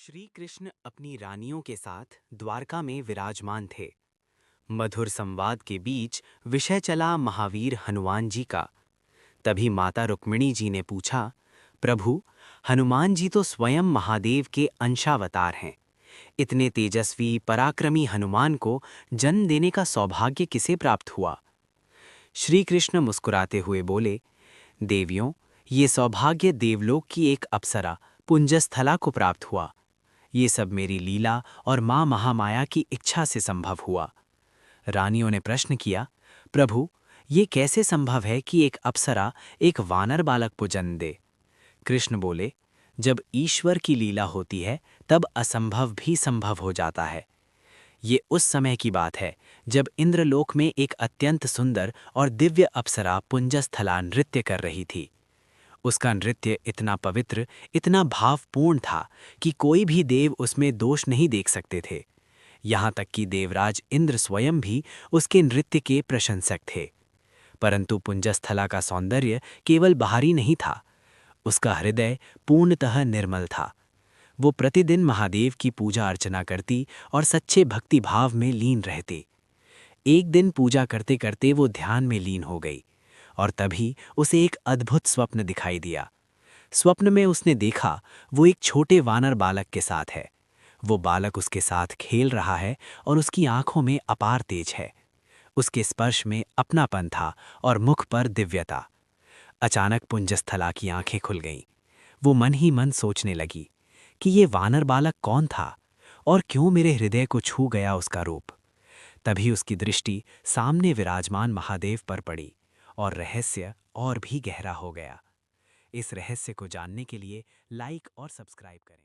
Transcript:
श्री कृष्ण अपनी रानियों के साथ द्वारका में विराजमान थे। मधुर संवाद के बीच विषय चला महावीर हनुमान जी का। तभी माता रुक्मिणी जी ने पूछा, प्रभु, हनुमान जी तो स्वयं महादेव के अंशावतार हैं। इतने तेजस्वी पराक्रमी हनुमान को जन्म देने का सौभाग्य किसे प्राप्त हुआ? श्री कृष्ण मुस्कुराते हुए बोले, देवियों, ये सौभाग्य देवलोक की एक अप्सरा पुंजस्थला को प्राप्त हुआ। ये सब मेरी लीला और माँ महामाया की इच्छा से संभव हुआ। रानियों ने प्रश्न किया, प्रभु, ये कैसे संभव है कि एक अप्सरा एक वानर बालक को जन्म दे? कृष्ण बोले, जब ईश्वर की लीला होती है तब असंभव भी संभव हो जाता है। ये उस समय की बात है जब इंद्रलोक में एक अत्यंत सुंदर और दिव्य अप्सरा पुंजस्थला नृत्य कर रही थी। उसका नृत्य इतना पवित्र, इतना भावपूर्ण था कि कोई भी देव उसमें दोष नहीं देख सकते थे। यहाँ तक कि देवराज इंद्र स्वयं भी उसके नृत्य के प्रशंसक थे। परंतु पुंजस्थला का सौंदर्य केवल बाहरी नहीं था, उसका हृदय पूर्णतः निर्मल था। वो प्रतिदिन महादेव की पूजा अर्चना करती और सच्चे भक्ति भाव में लीन रहती। एक दिन पूजा करते करते वो ध्यान में लीन हो गई और तभी उसे एक अद्भुत स्वप्न दिखाई दिया। स्वप्न में उसने देखा वो एक छोटे वानर बालक के साथ है। वो बालक उसके साथ खेल रहा है और उसकी आंखों में अपार तेज है। उसके स्पर्श में अपनापन था और मुख पर दिव्यता। अचानक पुंजस्थला की आंखें खुल गईं। वो मन ही मन सोचने लगी कि ये वानर बालक कौन था और क्यों मेरे हृदय को छू गया उसका रूप। तभी उसकी दृष्टि सामने विराजमान महादेव पर पड़ी और रहस्य और भी गहरा हो गया। इस रहस्य को जानने के लिए लाइक और सब्सक्राइब करें।